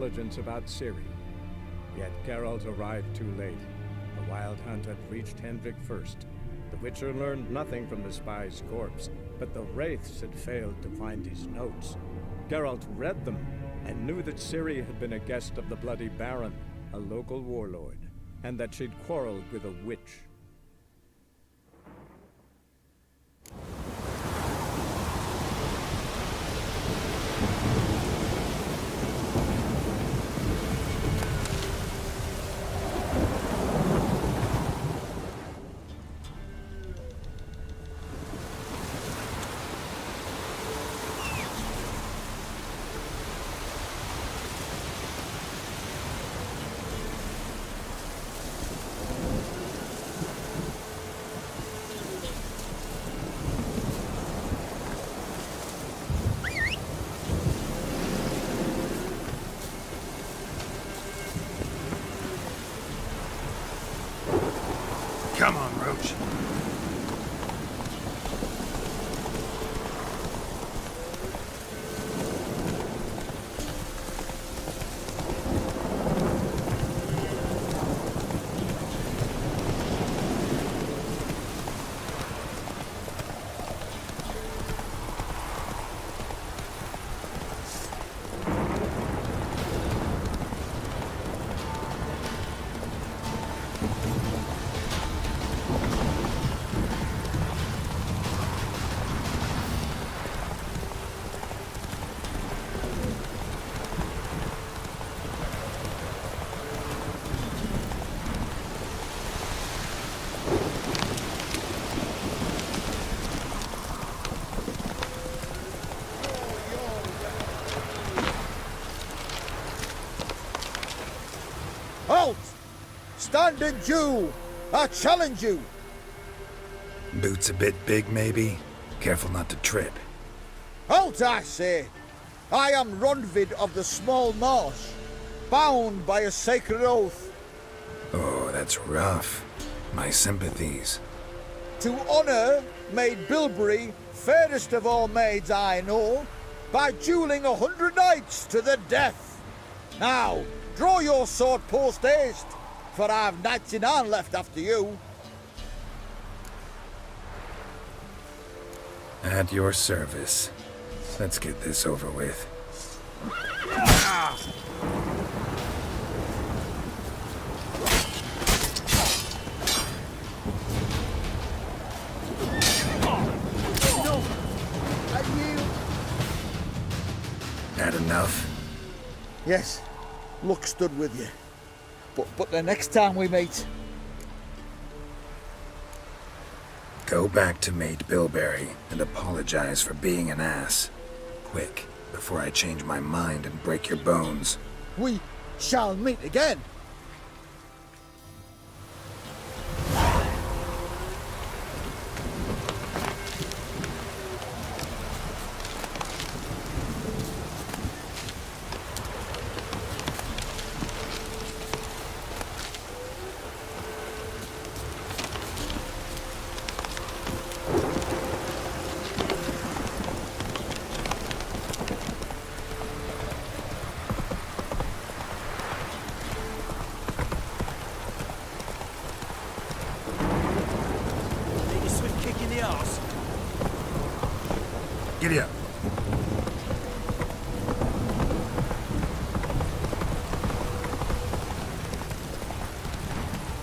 intelligence about Ciri. Yet Geralt arrived too late. The Wild Hunt had reached Hendrik first. The Witcher learned nothing from the spy's corpse, but the Wraiths had failed to find his notes. Geralt read them and knew that Ciri had been a guest of the Bloody Baron, a local warlord, and that she'd quarreled with a witch. Come on, Roach. Halt! Standing Jew! I challenge you! Boots a bit big, maybe? Careful not to trip. Halt, I say! I am Ronvid of the Small Marsh, bound by a sacred oath. Oh, that's rough. My sympathies. To honour Maid Bilberry, fairest of all maids I know, by duelling 100 knights to the death. Now, draw your sword post haste, for I've 99 left after you. At your service. Let's get this over with. Had enough? Yes, luck stood with you. But the next time we meet... Go back to Maid Bilberry and apologize for being an ass. Quick, before I change my mind and break your bones. we shall meet again. Giddy up.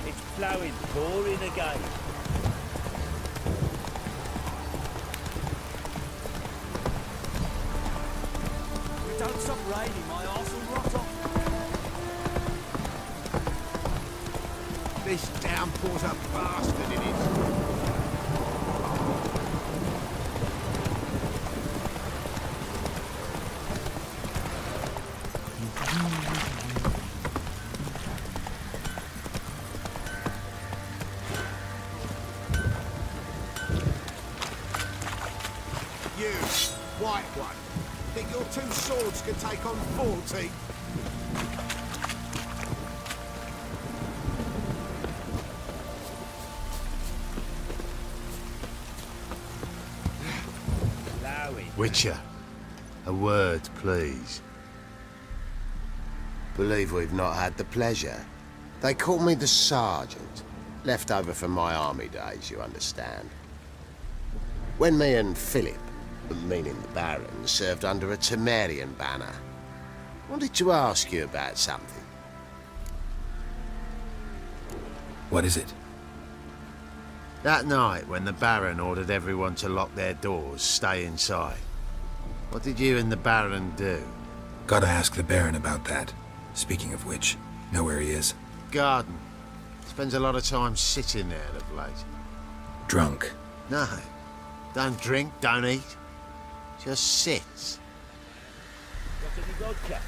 It's flowing, pouring again. Don't stop raining, my arse will rot off. This downpour's a bastard, it is. You, white one, think your two swords can take on 40? Flowing. Witcher, a word, please. Believe we've not had the pleasure. They call me the Sergeant. Left over from my army days, you understand. When me and Philip, meaning the Baron, served under a Temerian banner, wanted to ask you about something. What is it? That night, when the Baron ordered everyone to lock their doors, stay inside, what did you and the Baron do? Gotta ask the Baron about that. Speaking of which, know where he is? Garden. Spends a lot of time sitting there of late. Drunk. No. Don't drink, don't eat. Just sits. Got any vodka?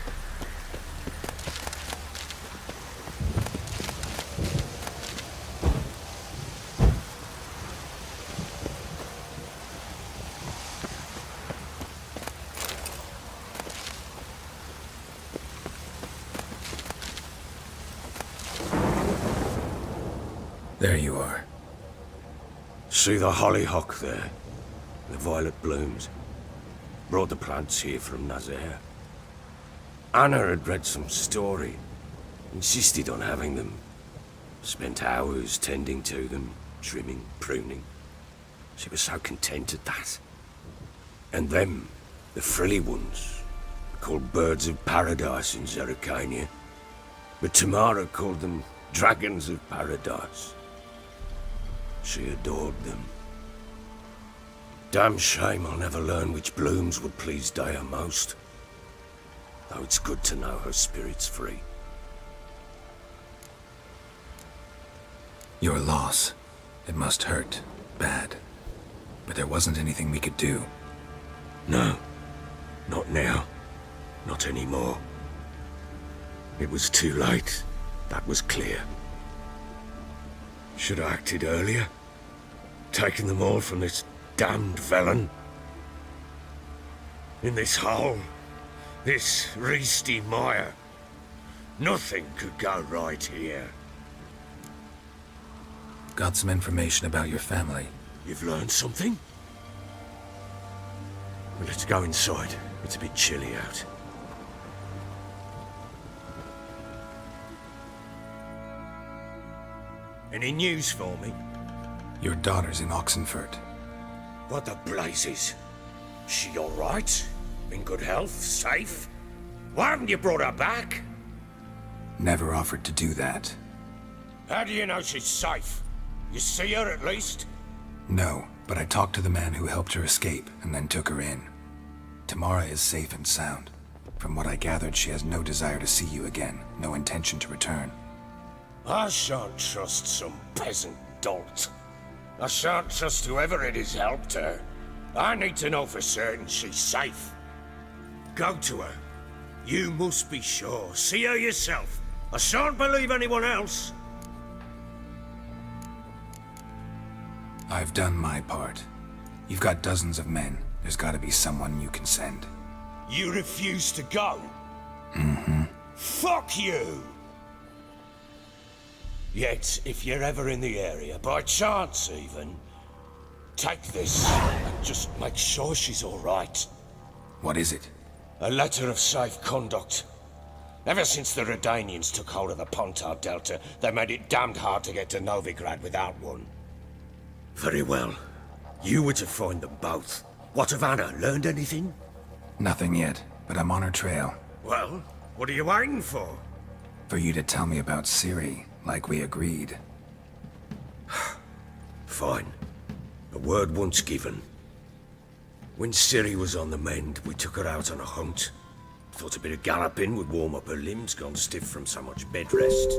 There you are. See the hollyhock there? The violet blooms. Brought the plants here from Nazaire. Anna had read some story. Insisted on having them. Spent hours tending to them, trimming, pruning. She was so content at that. And them, the frilly ones, called birds of paradise in Zerrikania. But Tamara called them dragons of paradise. She adored them. Damn shame I'll never learn which blooms would please Dea most. Though it's good to know her spirit's free. Your loss. It must hurt. Bad. But there wasn't anything we could do. No. Not now. Not anymore. It was too late. That was clear. Should have acted earlier. Taken them all from this damned Velen. In this hole. This Reesty mire. Nothing could go right here. Got some information about your family. You've learned something? Well, let's go inside. It's a bit chilly out. Any news for me? Your daughter's in Oxenfurt. What the blazes? She all right? In good health? Safe? Why haven't you brought her back? Never offered to do that. How do you know she's safe? You see her at least? No, but I talked to the man who helped her escape and then took her in. Tamara is safe and sound. From what I gathered, she has no desire to see you again, no intention to return. I shan't trust some peasant dolt. I shan't trust whoever it is helped her. I need to know for certain she's safe. Go to her. You must be sure. See her yourself. I shan't believe anyone else. I've done my part. You've got dozens of men. There's gotta be someone you can send. You refuse to go? Mm-hmm. Fuck you! Yet, if you're ever in the area, by chance even, take this and just make sure she's all right. What is it? A letter of safe conduct. Ever since the Redanians took hold of the Pontar Delta, they made it damned hard to get to Novigrad without one. Very well. You were to find them both. What of Anna? Learned anything? Nothing yet, but I'm on her trail. Well, what are you waiting for? For you to tell me about Ciri, like we agreed. Fine. A word once given. When Ciri was on the mend, we took her out on a hunt. Thought a bit of galloping would warm up her limbs, gone stiff from so much bed rest.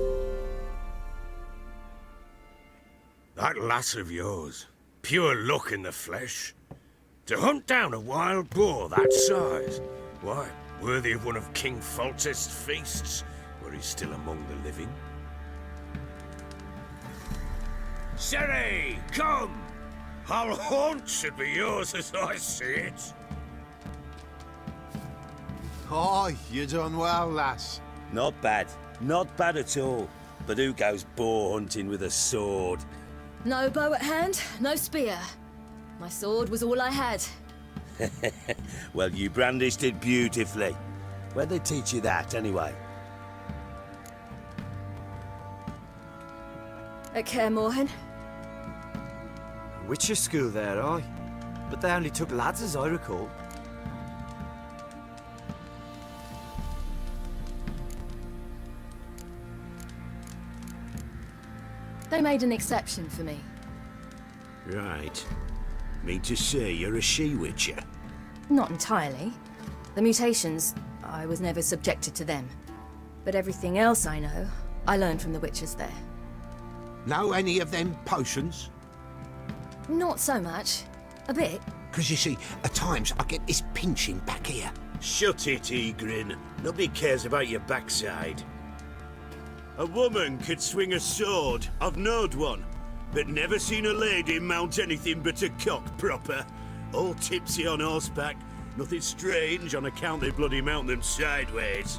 That lass of yours, pure luck in the flesh. To hunt down a wild boar that size, why, worthy of one of King Foltest's feasts, where he's still among the living. Ciri, come! Whole haunt should be yours as I see it. Oh, you done well, lass. Not bad. Not bad at all. But who goes boar hunting with a sword? No bow at hand, no spear. My sword was all I had. Well, you brandished it beautifully. Where'd they teach you that, anyway? At Kaer Morhen. Witcher school there, aye. But they only took lads as I recall. They made an exception for me. Right. Mean to say you're a she-witcher? Not entirely. The mutations, I was never subjected to them. But everything else I know, I learned from the witches there. Know any of them potions? Not so much. A bit. Because you see, at times I get this pinching back here. Shut it, Egrin. Nobody cares about your backside. A woman could swing a sword. I've knowed one. But never seen a lady mount anything but a cock proper. All tipsy on horseback. Nothing strange on account they bloody mount them sideways.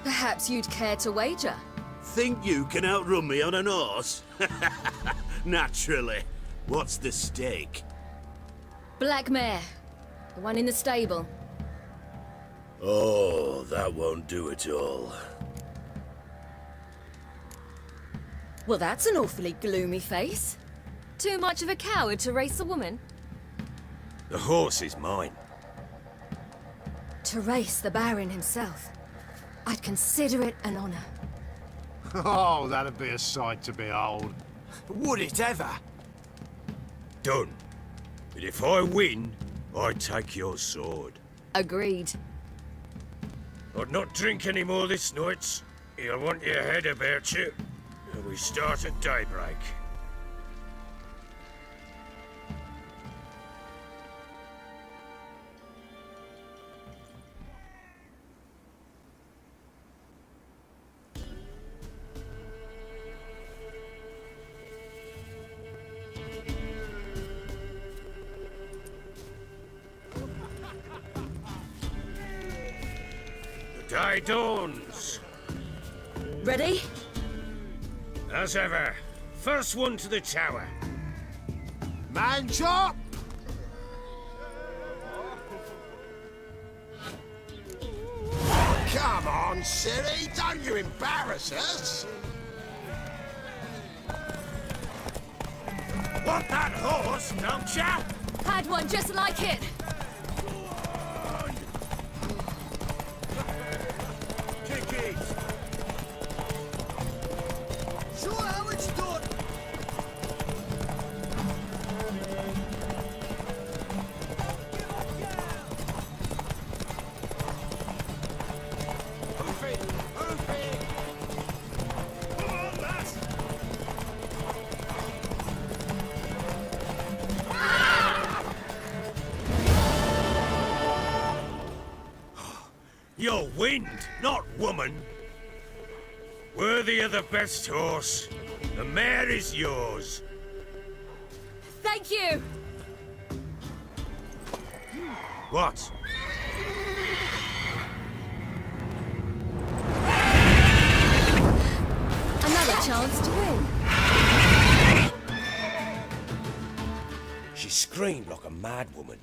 Perhaps you'd care to wager? Think you can outrun me on an horse? Naturally. What's the stake? Black mare. The one in the stable. Oh, that won't do it all. Well, that's an awfully gloomy face. Too much of a coward to race a woman? The horse is mine. To race the Baron himself. I'd consider it an honor. Oh, that'd be a sight to behold. Would it ever? Done. But if I win, I take your sword. Agreed. I'd not drink any more this night. You'll want your head about you. We start at daybreak. The day dawns. Ready? As ever, first one to the tower. Man chop! Come on, Ciri, don't you embarrass us! Want that horse, don't ya? Had one just like it. Kick it! Show how it's done. Hoof it! Hoof it! Come on, lads! You're wind, not woman. Worthy of the best horse. The mare is yours. Thank you. What? Another chance to win. She screamed like a mad woman.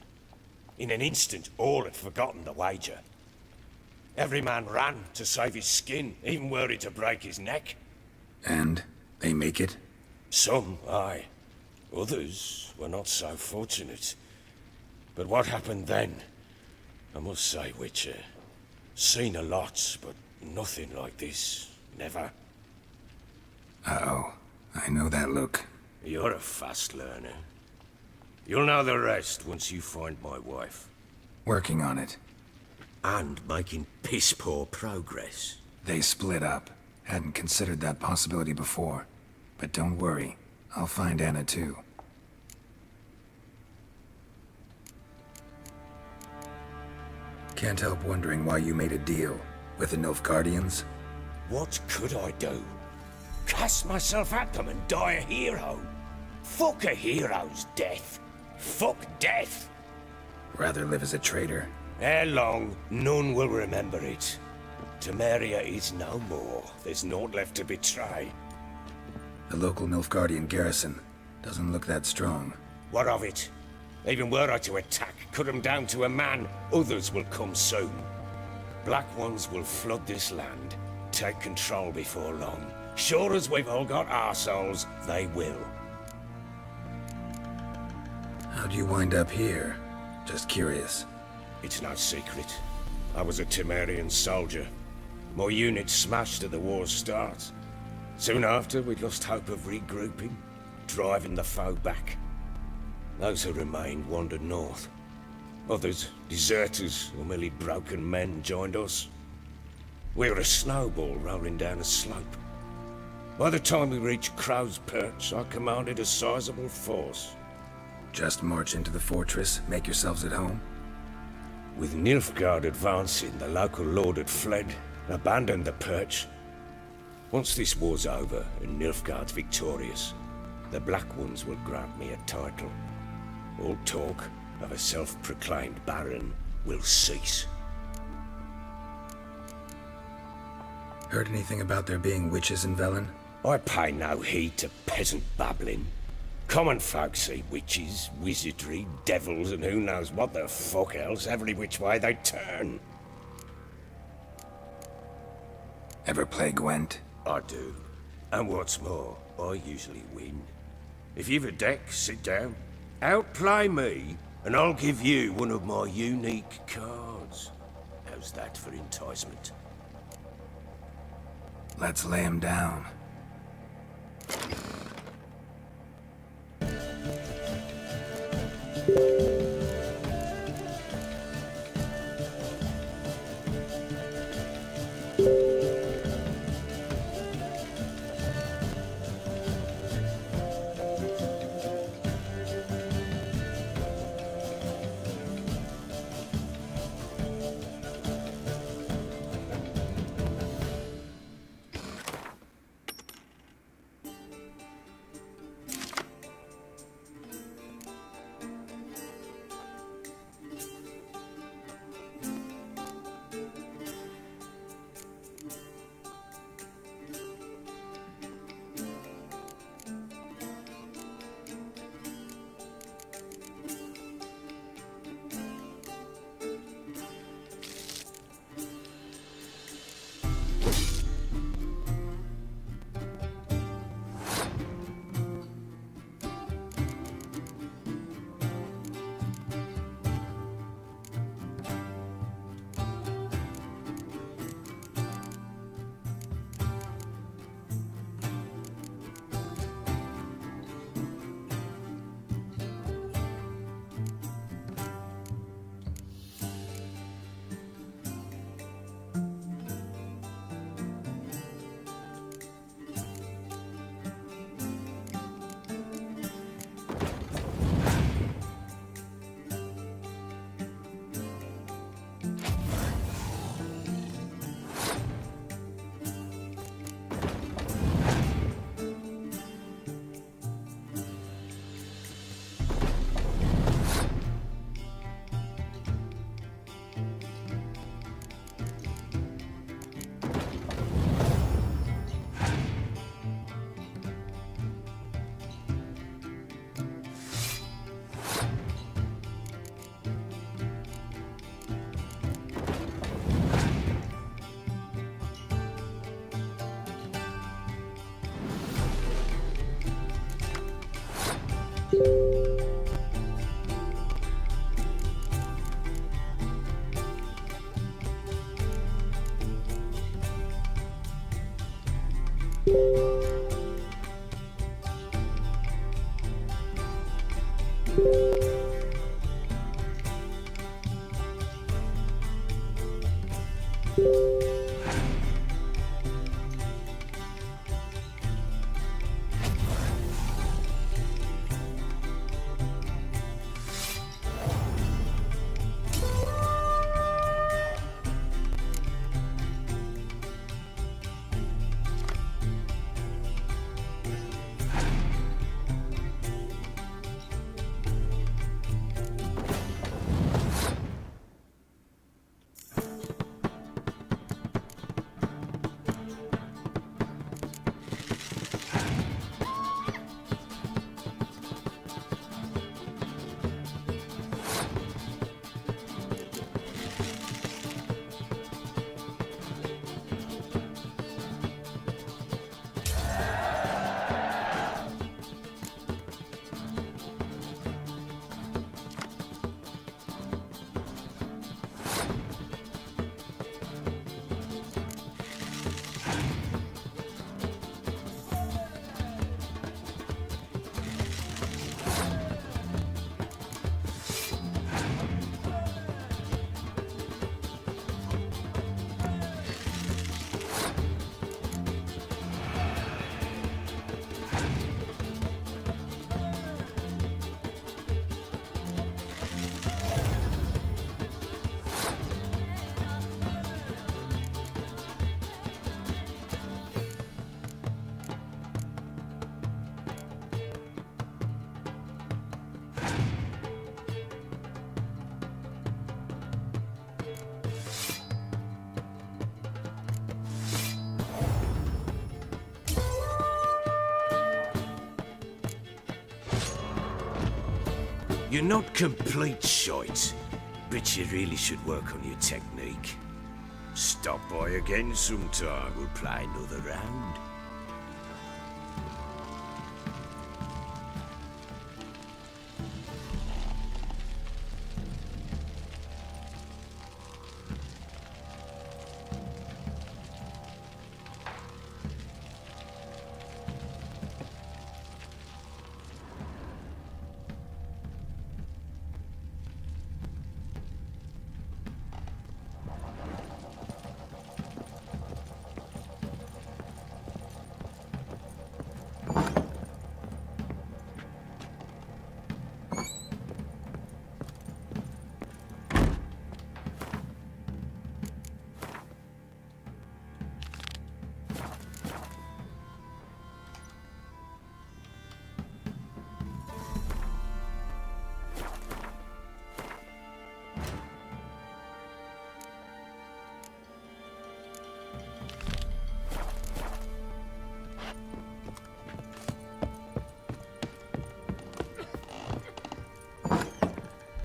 In an instant, all had forgotten the wager. Every man ran to save his skin, even were he to break his neck. And they make it? Some, aye. Others were not so fortunate. But what happened then? I must say, Witcher, seen a lot, but nothing like this. Never. Uh-oh. I know that look. You're a fast learner. You'll know the rest once you find my wife. Working on it. And making piss-poor progress. They split up. Hadn't considered that possibility before. But don't worry. I'll find Anna too. Can't help wondering why you made a deal with the Nilfgaardians. What could I do? Cast myself at them and die a hero? Fuck a hero's death. Fuck death. Rather live as a traitor. Ere long, none will remember it. Temeria is no more. There's naught left to betray. The local Nilfgaardian garrison doesn't look that strong. What of it? Even were I to attack, cut them down to a man, others will come soon. Black Ones will flood this land, take control before long. Sure as we've all got arseholes, they will. How'd you wind up here? Just curious. It's no secret. I was a Temerian soldier. My unit smashed at the war's start. Soon after, we'd lost hope of regrouping, driving the foe back. Those who remained wandered north. Others, deserters or merely broken men, joined us. We were a snowball rolling down a slope. By the time we reached Crow's Perch, I commanded a sizable force. Just march into the fortress, make yourselves at home? With Nilfgaard advancing, the local lord had fled, abandoned the Perch. Once this war's over and Nilfgaard's victorious, the Black Ones will grant me a title. All talk of a self-proclaimed baron will cease. Heard anything about there being witches in Velen? I pay no heed to peasant babbling. Common folk see witches, wizardry, devils, and who knows what the fuck else every which way they turn. Ever play Gwent? I do. And what's more, I usually win. If you've a deck, sit down. Outplay me, and I'll give you one of my unique cards. How's that for enticement? Let's lay him down. You're not complete shite, but you really should work on your technique. Stop by again sometime, we'll play another round.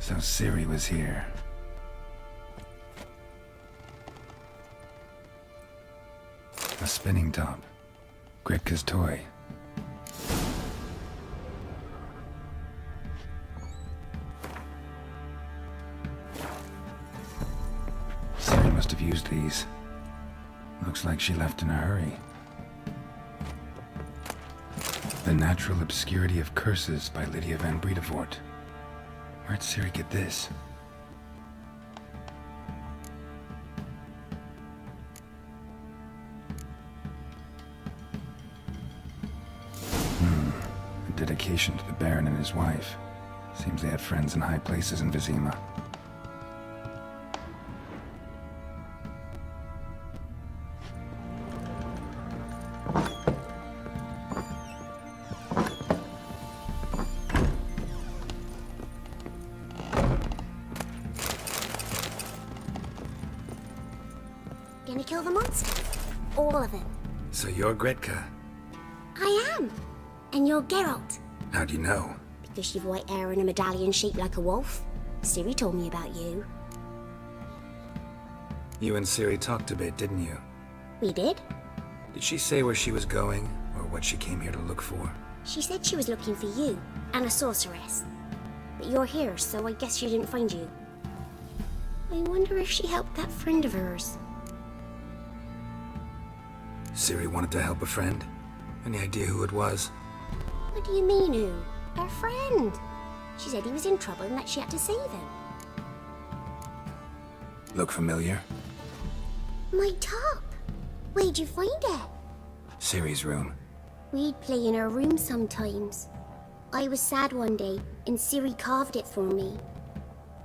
So Ciri was here. A spinning top. Gretka's toy. Ciri must have used these. Looks like she left in a hurry. The Natural Obscurity of Curses by Lydia van Bredevoort. Where'd Ciri get this? A dedication to the Baron and his wife. Seems they had friends in high places in Vizima. Gonna kill the monster? All of them. So you're Gretka. I am. And you're Geralt. How do you know? Because you've white hair and a medallion shaped like a wolf. Ciri told me about you. You and Ciri talked a bit, didn't you? We did. Did she say where she was going, or what she came here to look for? She said she was looking for you, and a sorceress. But you're here, so I guess she didn't find you. I wonder if she helped that friend of hers. Ciri wanted to help a friend? Any idea who it was? What do you mean, who? Her friend. She said he was in trouble and that she had to save him. Look familiar? My top. Where'd you find it? Ciri's room. We'd play in her room sometimes. I was sad one day, and Ciri carved it for me.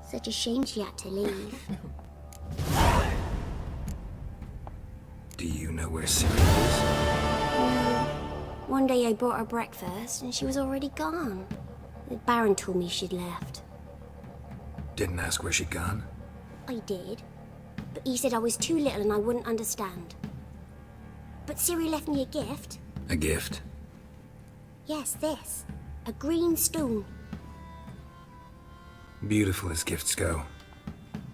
Such a shame she had to leave. Do you know where Ciri is? No. One day I brought her breakfast, and she was already gone. The Baron told me she'd left. Didn't ask where she'd gone? I did, but he said I was too little and I wouldn't understand. But Ciri left me a gift. A gift? Yes, this. A green stone. Beautiful as gifts go.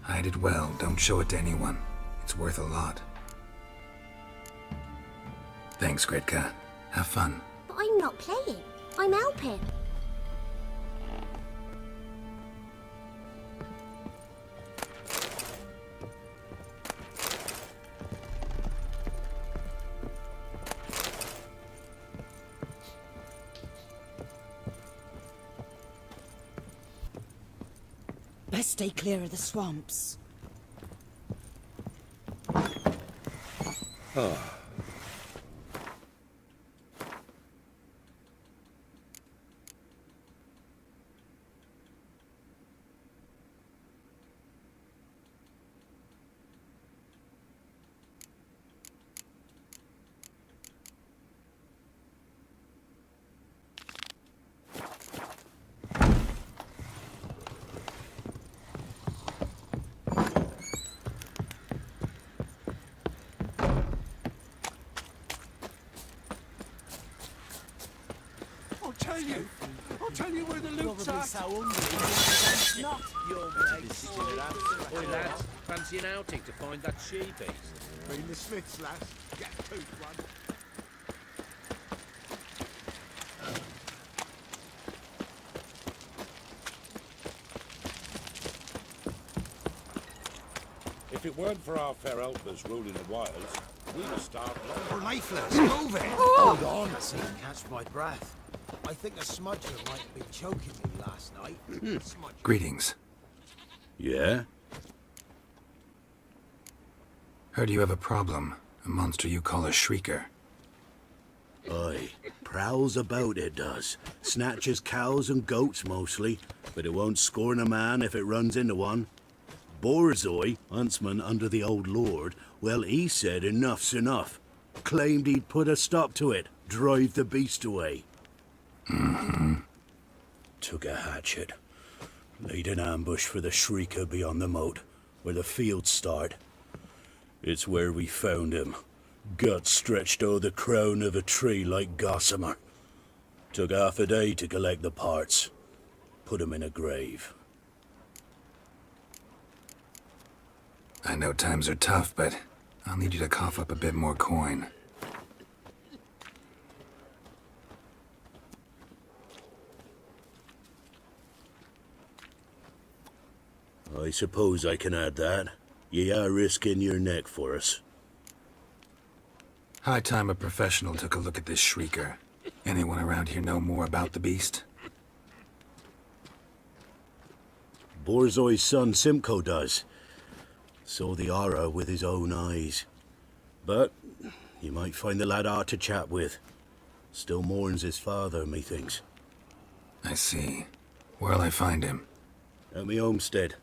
Hide it well, don't show it to anyone. It's worth a lot. Thanks, Gretka. Have fun. But I'm not playing. I'm helping. Best stay clear of the swamps. I'll tell you where the loot's Probably at. so hungry. Not your mate. Oi, lads, fancy an outing to find that she-beast? Bring the Smiths, lass. Get a tooth one. If it weren't for our fair helpers ruling the wilds, we'd have starved long. We're lifeless. Move it. Hold on, I can't catch my breath. I think a smudger might have been choking me last night. Greetings. Yeah? Heard you have a problem. A monster you call a shrieker. Aye. Prowls about, it does. Snatches cows and goats mostly, but it won't scorn a man if it runs into one. Borzoi, huntsman under the old lord, well, he said enough's enough. Claimed he'd put a stop to it, drive the beast away. Took a hatchet. Laid an ambush for the shrieker beyond the moat, where the fields start. It's where we found him. Guts stretched o'er the crown of a tree like gossamer. Took half a day to collect the parts. Put him in a grave. I know times are tough, but I'll need you to cough up a bit more coin. I suppose I can add that. Ye are risking your neck for us. High time a professional took a look at this shrieker. Anyone around here know more about the beast? Borzoi's son Simcoe does. Saw the aura with his own eyes. But you might find the lad hard to chat with. Still mourns his father, methinks. I see. Where'll I find him? At me homestead.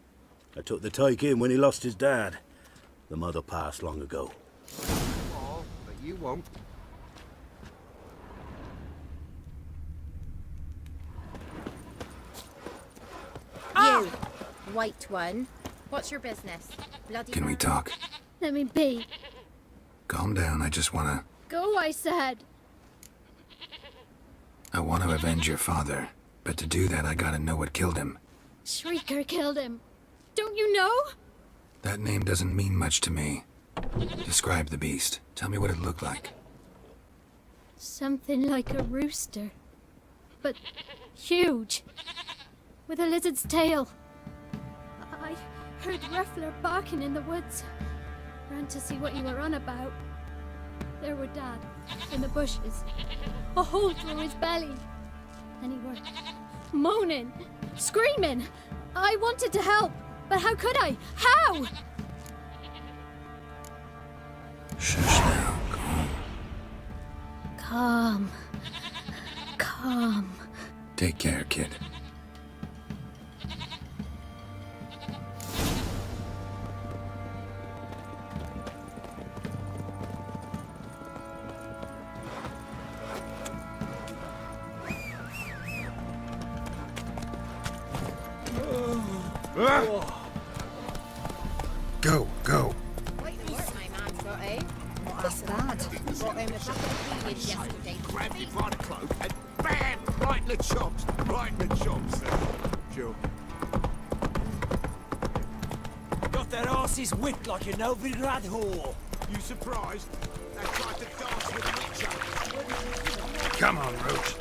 I took the tyke in when he lost his dad. The mother passed long ago. Oh, but you won't. You, white one. What's your business? Bloody Can we talk? Let me be. Calm down, I just wanna... Go, I said. I want to avenge your father. But to do that, I gotta know what killed him. Shrieker killed him. Don't you know? That name doesn't mean much to me. Describe the beast. Tell me what it looked like. Something like a rooster. But huge. With a lizard's tail. I heard Ruffler barking in the woods. Ran to see what you were on about. There were Dad, in the bushes. A hole through his belly. And he were moaning, screaming. I wanted to help, but how could I? How? Shush now. Calm. Calm. Take care, kid. Go, go. Wait, my man's got eh? What's that? Brought home a couple of periods yesterday. Grab me by the cloak and bam! Right in the chops. Right in the chops. Sure. Got their asses whipped like a Novigrad whore. You surprised? They tried to dance with Witcher. Come on, Roach.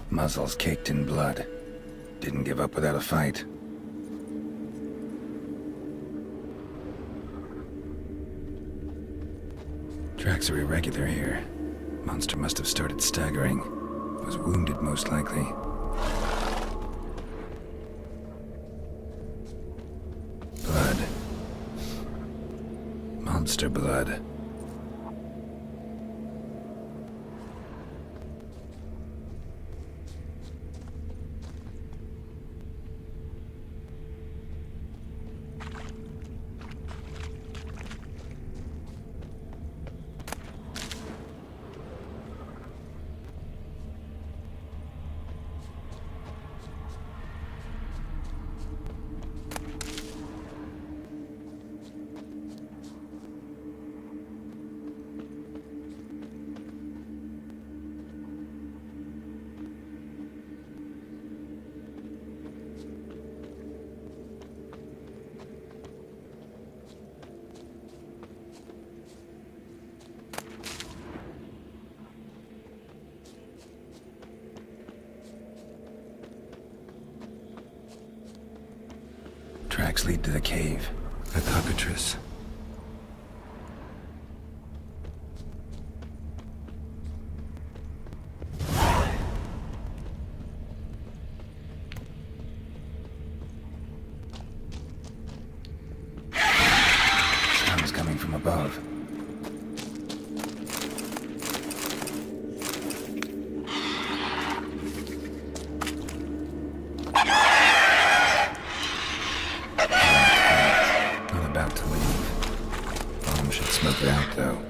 Muzzles caked in blood. Didn't give up without a fight. Tracks are irregular here. Monster must have started staggering. Was wounded, most likely. monster blood. Tracks lead to the cave. The cockatrice. Sounds coming from above. Smoke it out, though.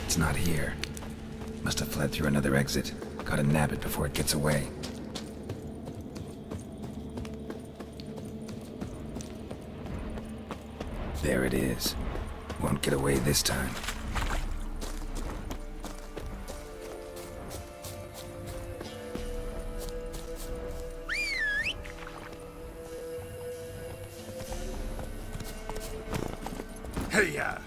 It's not here. Must have fled through another exit. Gotta nab it before it gets away. There it is. Won't get away this time. Hey-ya!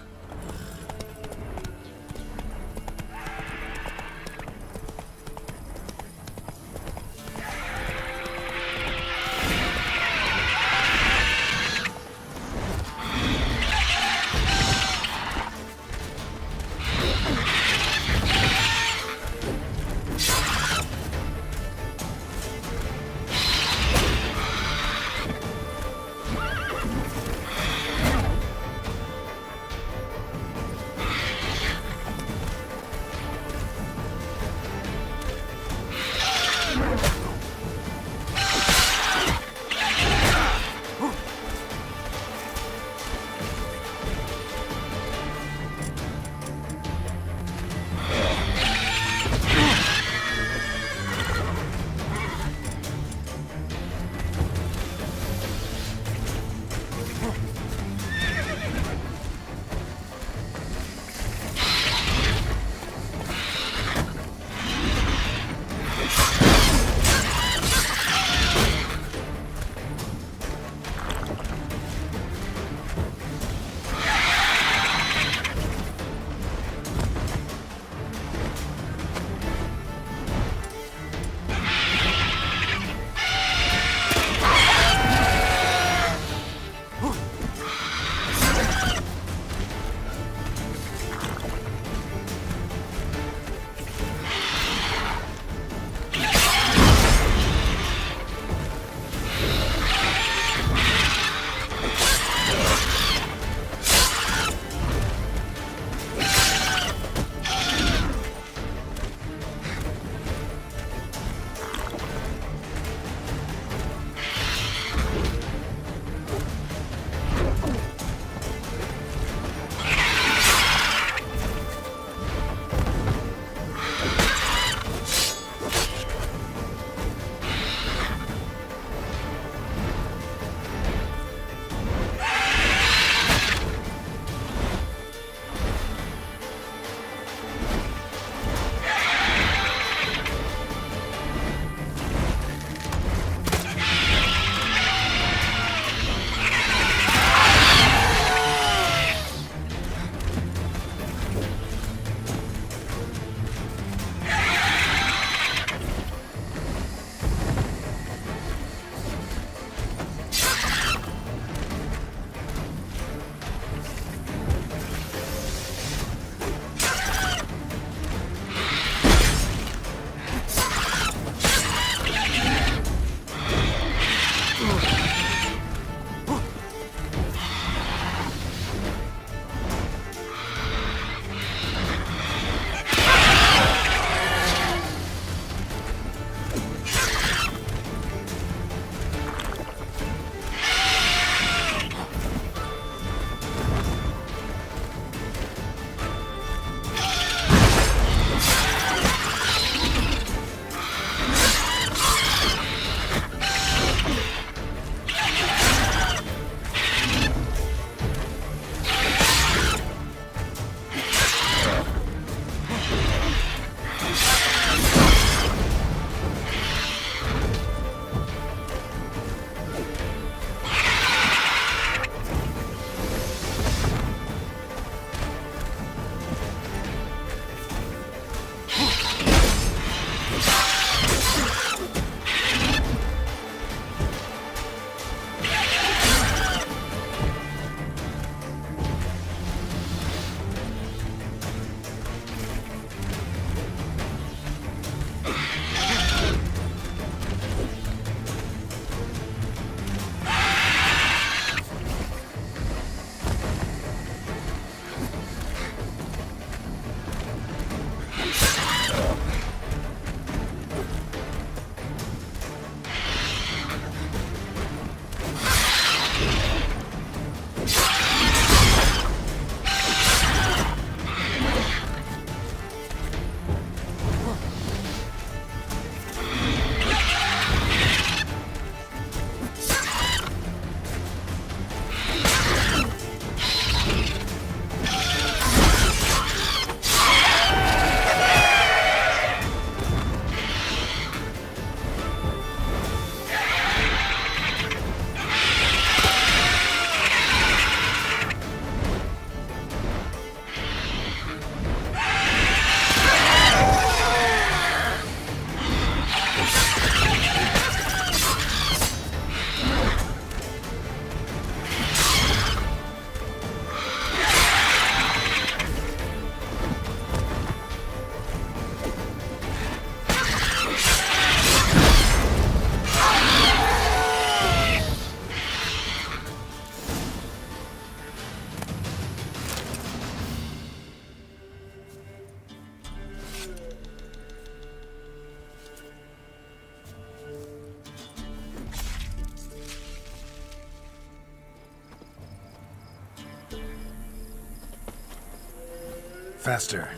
Faster.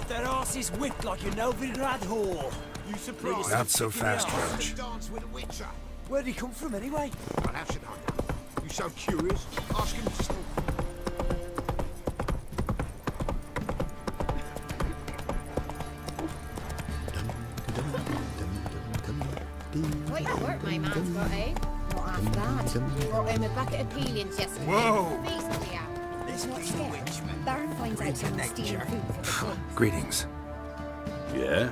Their asses whipped like a Novigrad whore. You surprised? Not so fast, Roach. Dance with a witcher. Where'd he come from anyway? Well, how should I know? You so curious? Ask him yourself. Quite the work my man's got, eh? Not half bad. Brought him a bucket of peelings yesterday. Whoa! Feast we have. He's not scared. Baron finds out someone's stealing food for the kids. Greetings. Yeah?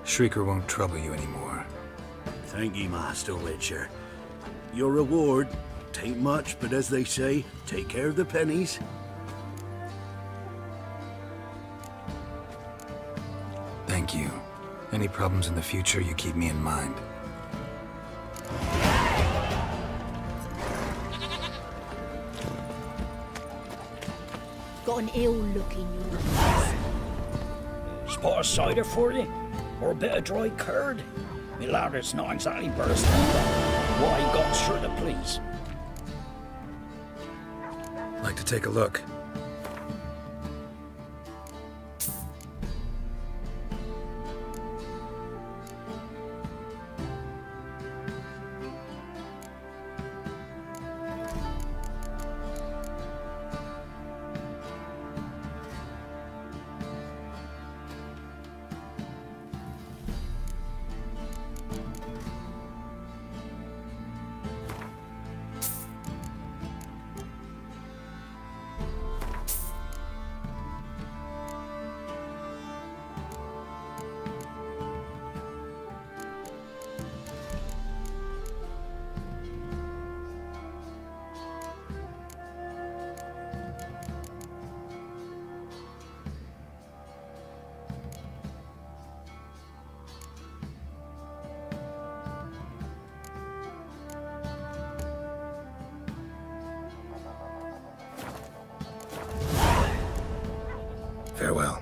Shrieker won't trouble you anymore. Thank ye, Master Witcher. Your reward, tain't much, but as they say, take care of the pennies. Thank you. Any problems in the future, you keep me in mind. Got an ill look in your eyes. Spot of cider for you? Or a bit of dry curd? Me lad, it's not exactly bursting. Why gone sure to please? Like to take a look. Farewell.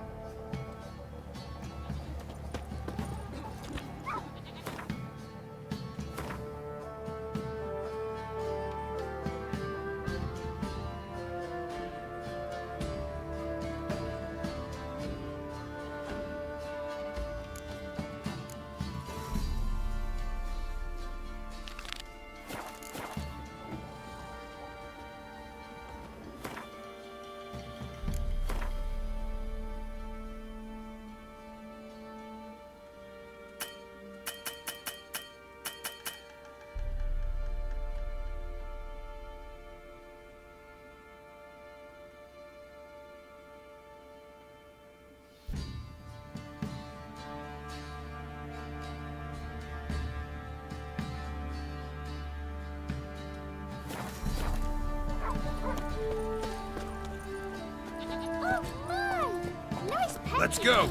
Let's go!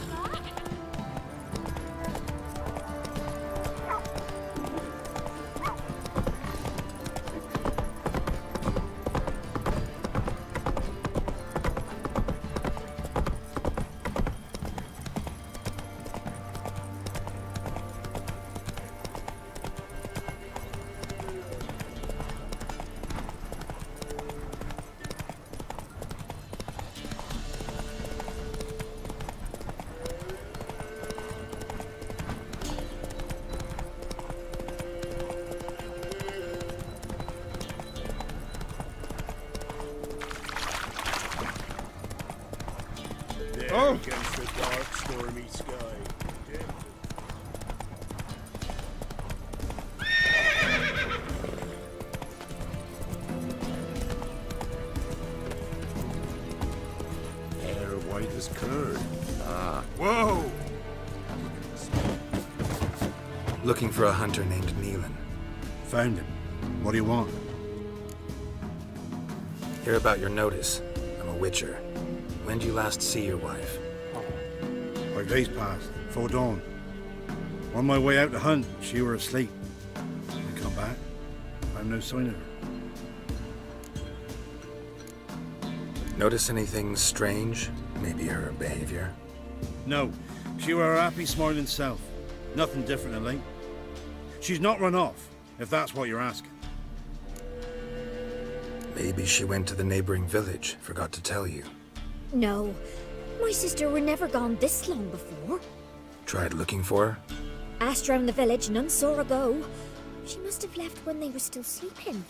against the dark, stormy sky. Hair white as curd. Ah. Whoa! Looking for a hunter named Neelan. Found him. What do you want? Hear about your notice. I'm a witcher. When did you last see your wife? 5 days passed, before dawn. On my way out to hunt, she were asleep. I come back, found no sign of her. Notice anything strange? Maybe her behavior? No, she were her happy, smiling self. Nothing different of late. She's not run off, if that's what you're asking. Maybe she went to the neighboring village, forgot to tell you. No, my sister were never gone this long before. Tried looking for her? Asked round the village, none saw her go. She must have left when they were still sleeping.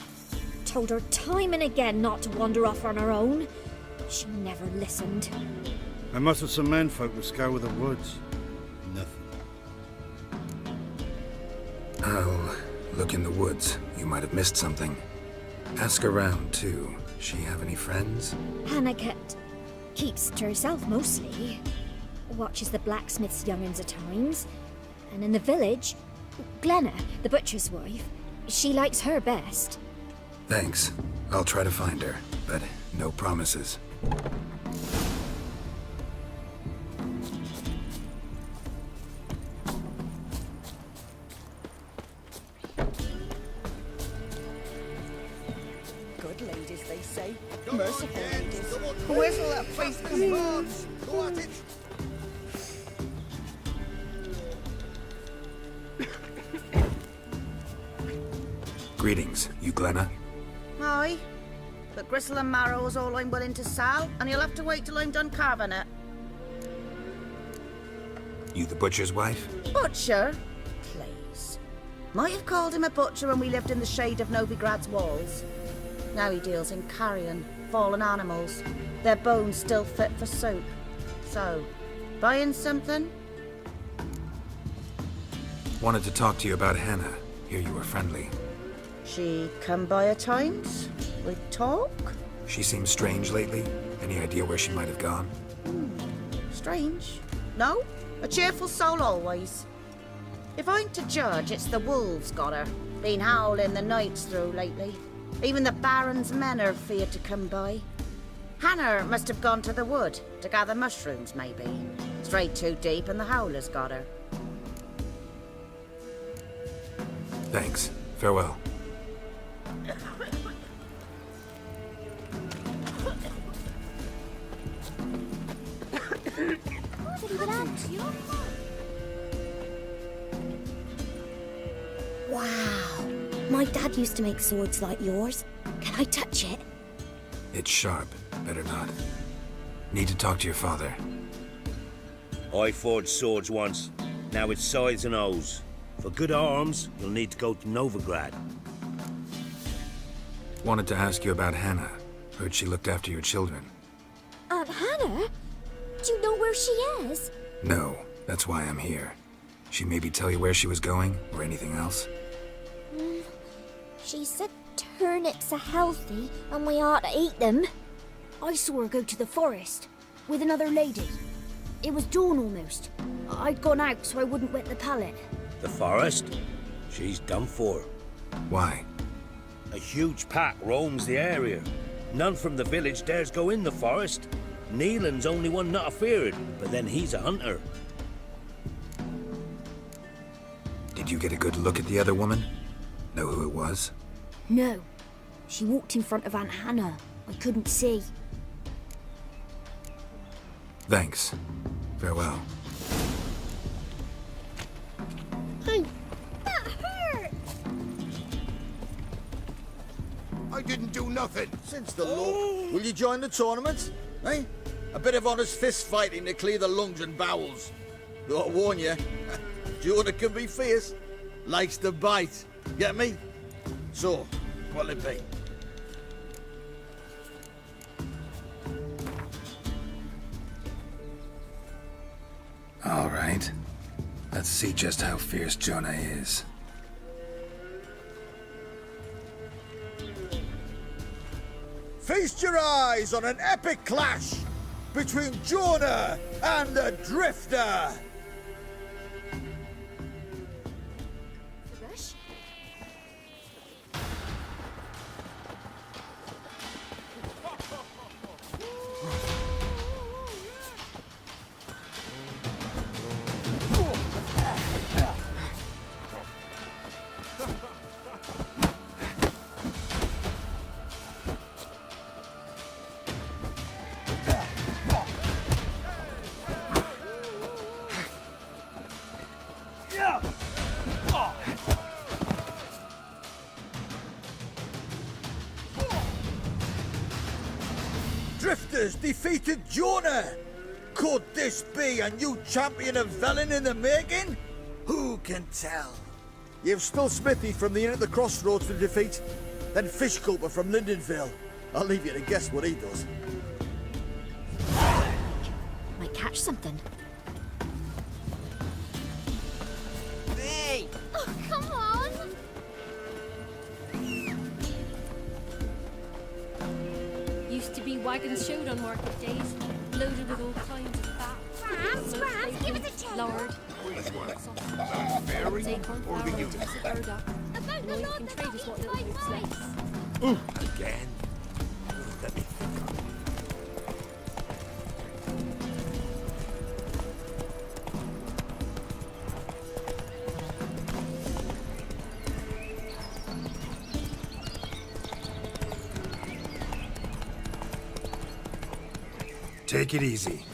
Told her time and again not to wander off on her own. She never listened. I must have some menfolk to scour the woods. Nothing. I'll look in the woods. You might have missed something. Ask around, too. She have any friends? Hannah keeps to herself mostly. Watches the blacksmith's young'uns at times. And in the village, Glenna, the butcher's wife, she likes her best. Thanks. I'll try to find her, but no promises. Good ladies, they say. Merciful ladies. Where's all that face coming? Go at it. Greetings. You Glenna? Aye. But gristle and marrow is all I'm willing to sell, and you'll have to wait till I'm done carving it. You the butcher's wife? Butcher? Please. Might have called him a butcher when we lived in the shade of Novigrad's walls. Now he deals in carrion, fallen animals. Their bones still fit for soup. So, buying something? Wanted to talk to you about Hannah. Hear you were friendly. She come by at times. We talk. She seems strange lately. Any idea where she might have gone? Strange. No, a cheerful soul always. If I'm to judge, it's the wolves got her. Been howling the nights through lately. Even the Baron's men are feared to come by. Hannah must have gone to the wood to gather mushrooms, maybe. Strayed too deep and the howlers got her. Thanks. Farewell. Wow. My dad used to make swords like yours. Can I touch it? It's sharp. Better not. Need to talk to your father. I forged swords once. Now it's scythes and hoes. For good arms, you'll need to go to Novigrad. Wanted to ask you about Hannah. Heard she looked after your children. Aunt Hannah? Do you know where she is? No, that's why I'm here. She maybe tell you where she was going, or anything else? She said turnips are healthy and we ought to eat them. I saw her go to the forest with another lady. It was dawn almost. I'd gone out so I wouldn't wet the pallet. The forest? She's done for. Why? A huge pack roams the area. None from the village dares go in the forest. Neelan's only one not afeared, but then he's a hunter. Did you get a good look at the other woman? Know who it was? No. She walked in front of Aunt Hannah. I couldn't see. Thanks. Farewell. Hey, that hurt! I didn't do nothing. Since the law. Will you join the tournament? Eh? A bit of honest fist fighting to clear the lungs and bowels. Though I warn you, Jordan can be fierce. Likes to bite. Get me? So, what'll it be? All right. Let's see just how fierce Jonah is. Feast your eyes on an epic clash between Jonah and the Drifter. Drifters defeated Jonah! Could this be a new champion of Velen in the making? Who can tell? You've still Smithy from the Inn at the Crossroads to defeat, then Fishculper from Lindenville. I'll leave you to guess what he does. Might catch something. Hey! Oh, come on! Used to be wagons showed on market days, loaded with all kinds of fat. Scraps, give us a check. Lard. Fairy Take on or the flour, youth? dips of burdock. About And the all you Lord can that trade is what little my boots wife. lace. Again? Let me think on it. Take it easy.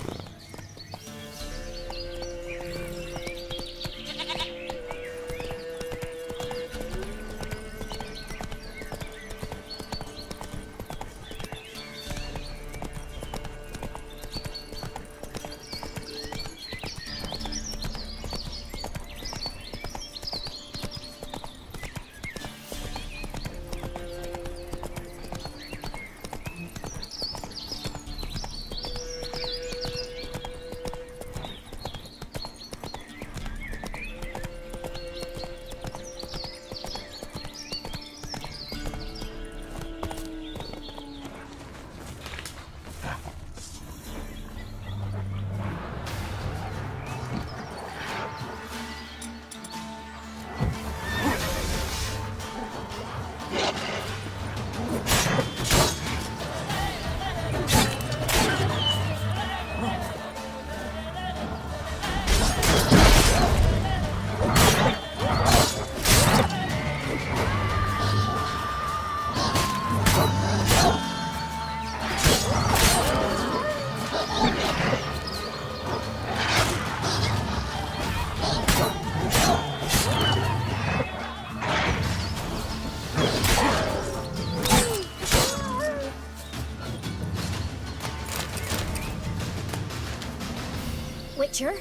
Witcher?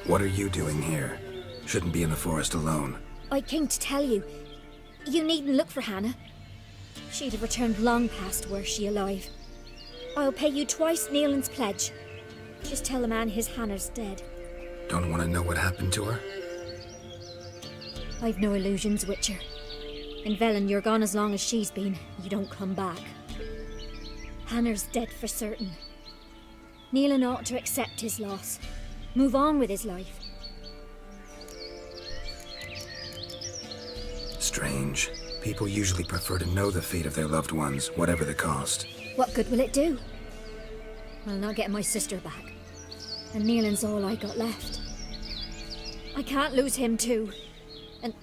What are you doing here? Shouldn't be in the forest alone. I came to tell you. You needn't look for Hannah. She'd have returned long past were she alive. I'll pay you twice Nealon's pledge. Just tell the man his Hannah's dead. Don't want to know what happened to her? I've no illusions, Witcher. In Velen, you're gone as long as she's been. You don't come back. Hannah's dead for certain. Nealon ought to accept his loss. Move on with his life. Strange. People usually prefer to know the fate of their loved ones, whatever the cost. What good will it do? I'll not get my sister back. And Nealon's all I got left. I can't lose him too. And,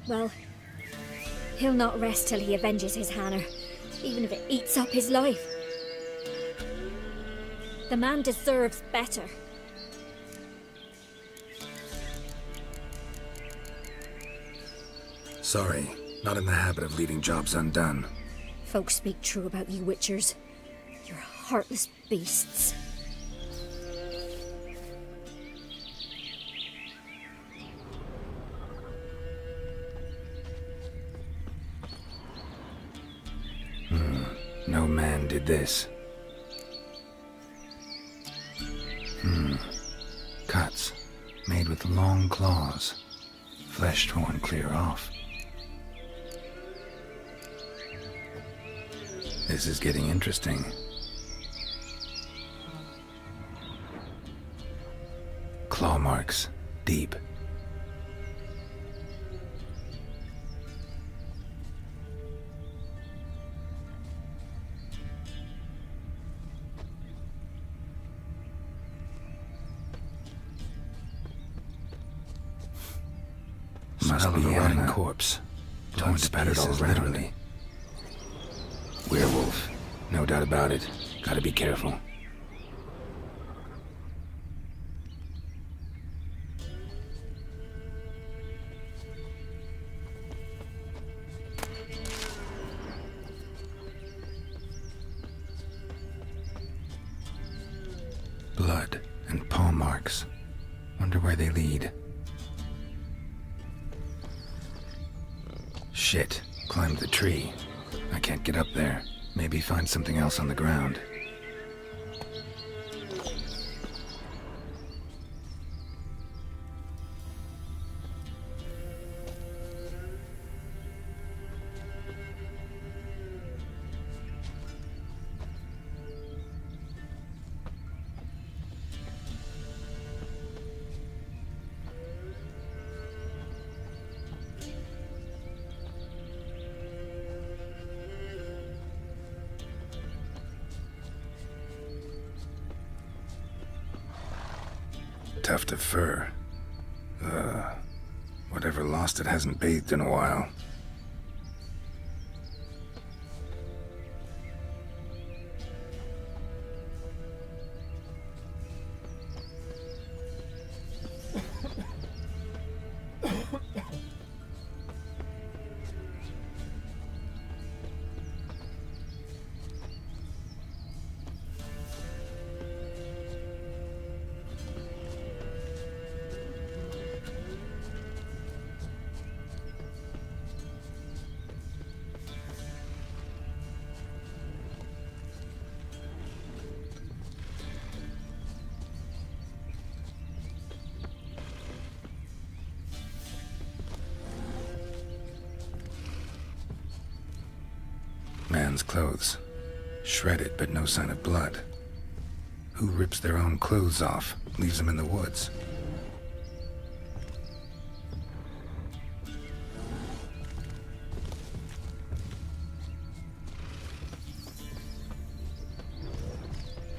well, he'll not rest till he avenges his Hannah, even if it eats up his life. The man deserves better. Sorry, not in the habit of leaving jobs undone. Folks speak true about you Witchers. You're heartless beasts. No man did this. Cuts, made with long claws. Flesh torn clear off. This is getting interesting. Claw marks, deep. Must be a rotting corpse. Torn to pieces, literally. Werewolf. No doubt about it. Gotta be careful. Blood and paw marks. Wonder where they lead. Shit. Climbed the tree. I can't get up there. Maybe find something else on the ground. Tuft of fur. Whatever lost it hasn't bathed in a while. Man's clothes. Shredded, but no sign of blood. Who rips their own clothes off, leaves them in the woods?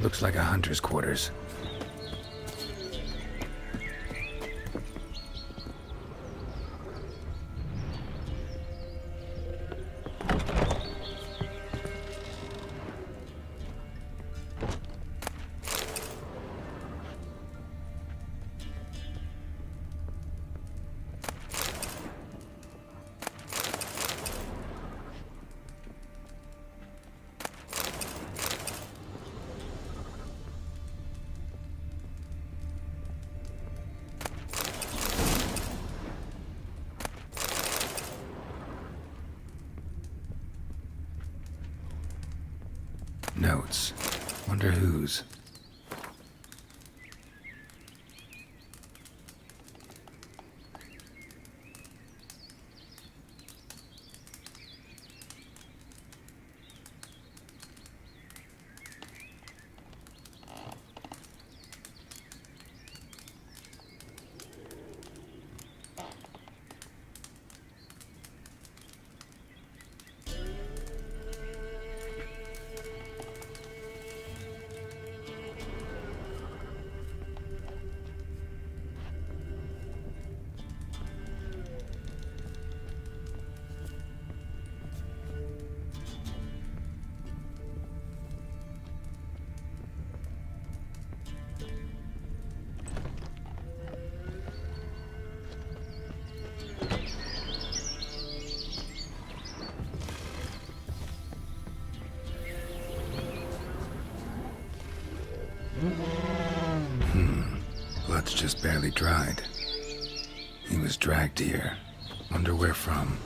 Looks like a hunter's quarters. Notes. Wonder whose. Blood's just barely dried. He was dragged here. Wonder where from.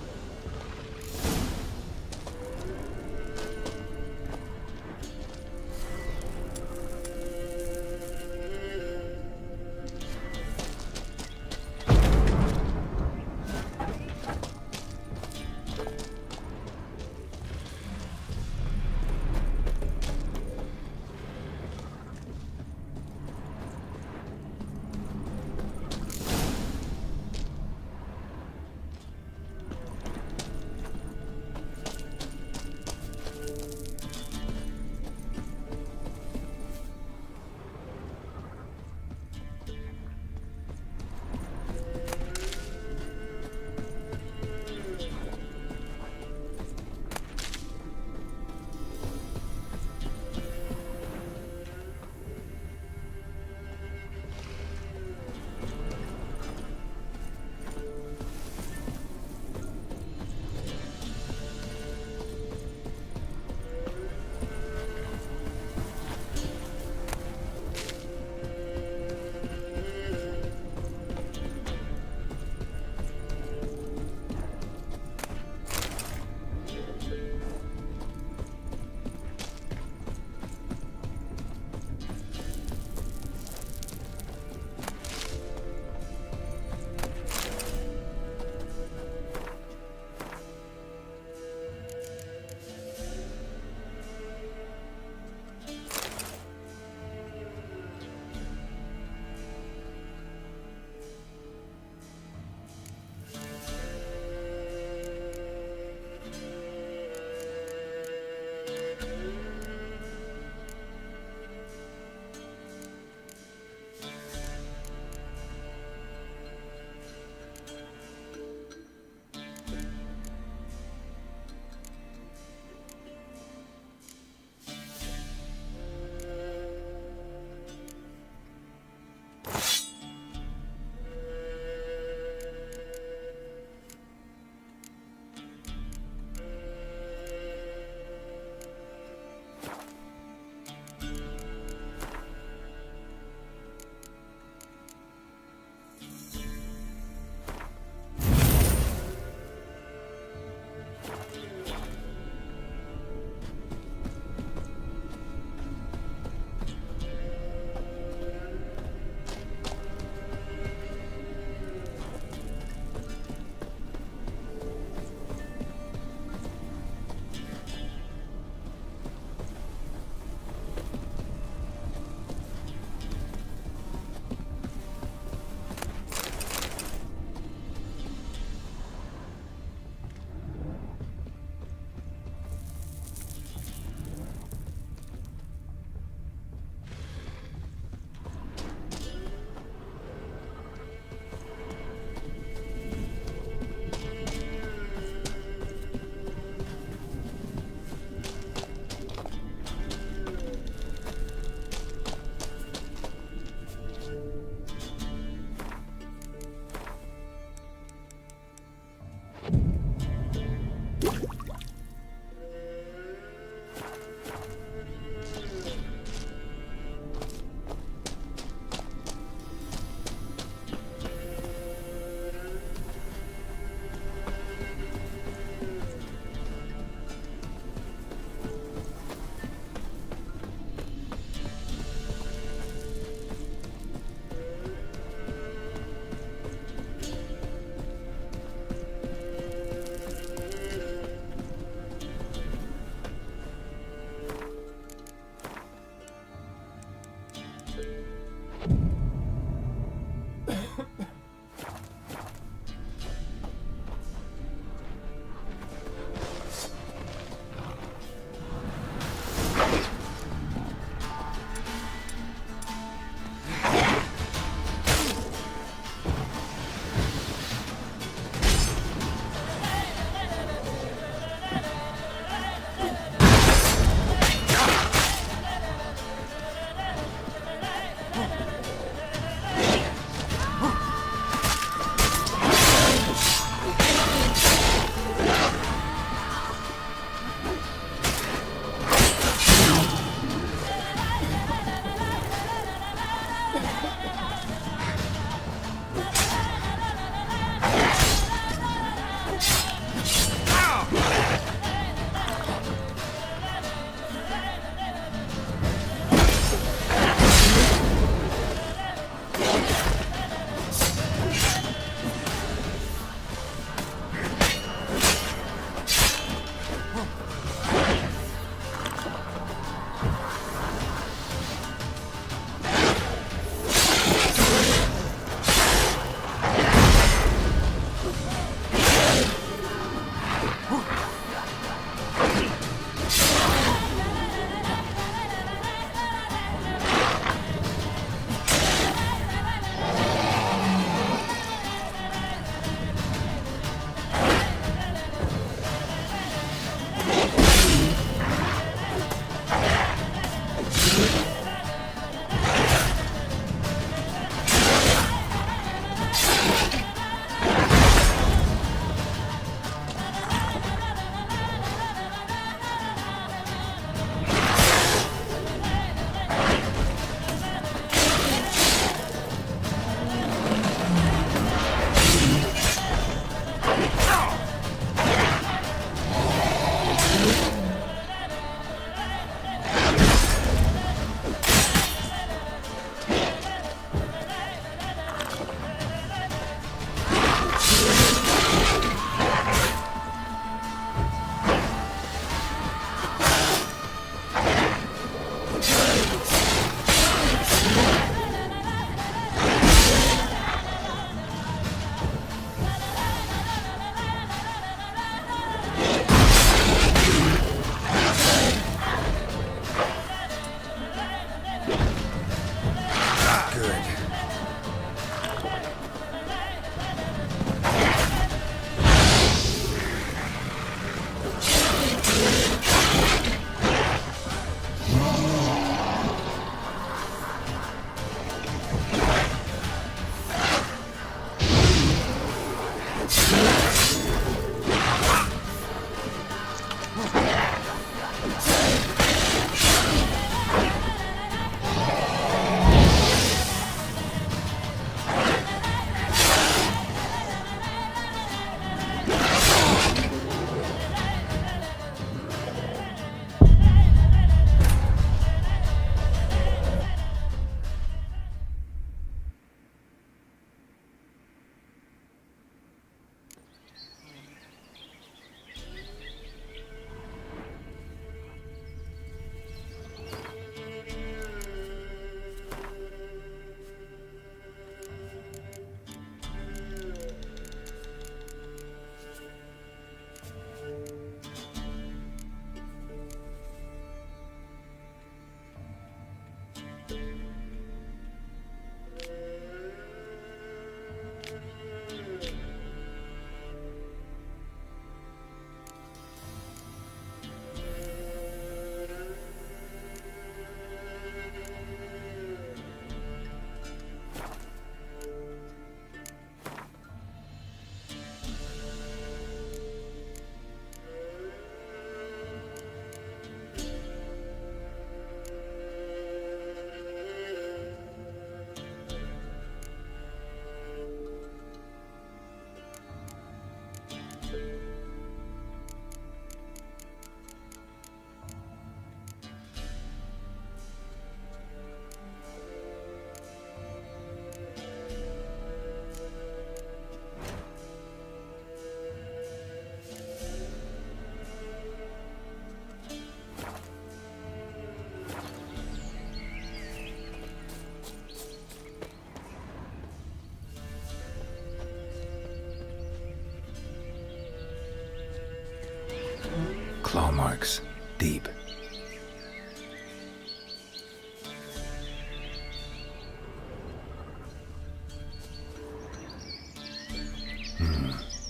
Claw marks. Deep.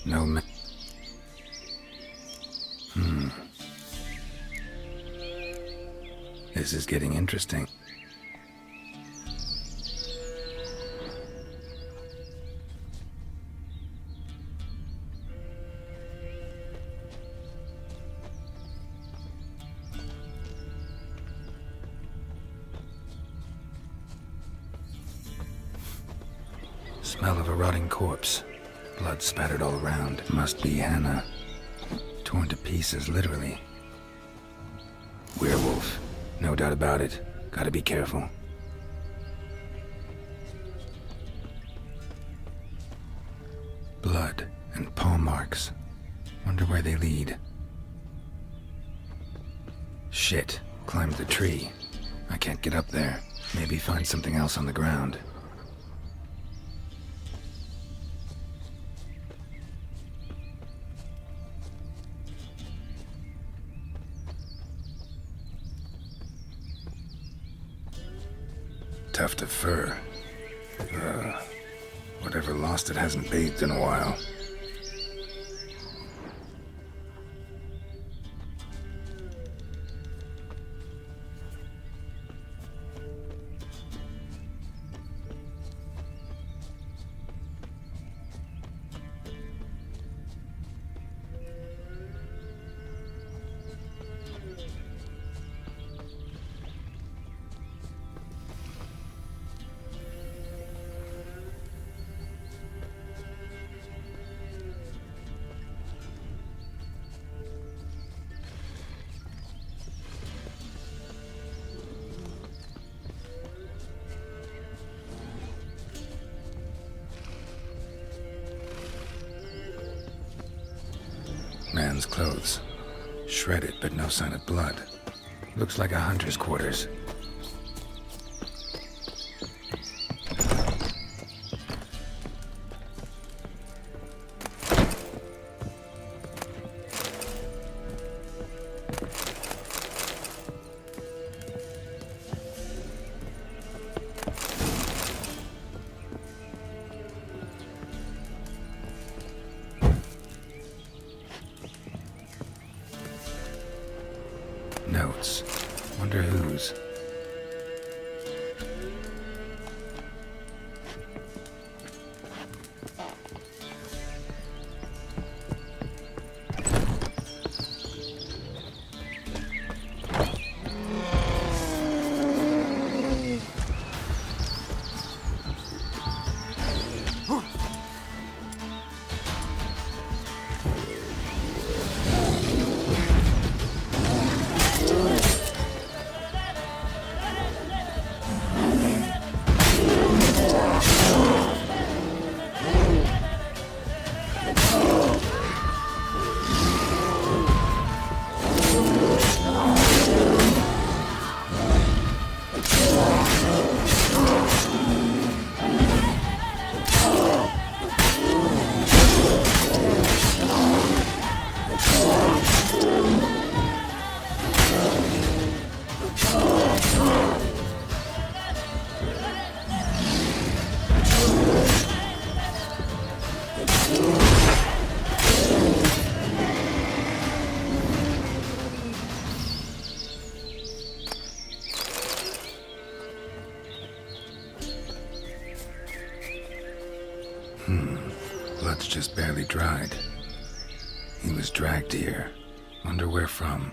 No ma- This is getting interesting. Smell of a rotting corpse. Blood spattered all around. Must be Hannah. Torn to pieces, literally. Werewolf. No doubt about it. Gotta be careful. Blood and paw marks. Wonder where they lead. Shit. Climbed the tree. I can't get up there. Maybe find something else on the ground. Tuft of fur. Whatever lost it hasn't bathed in a while. Man's clothes. Shredded, but no sign of blood. Looks like a hunter's quarters. Notes. Wonder whose. Blood's just barely dried. He was dragged here. Wonder where from.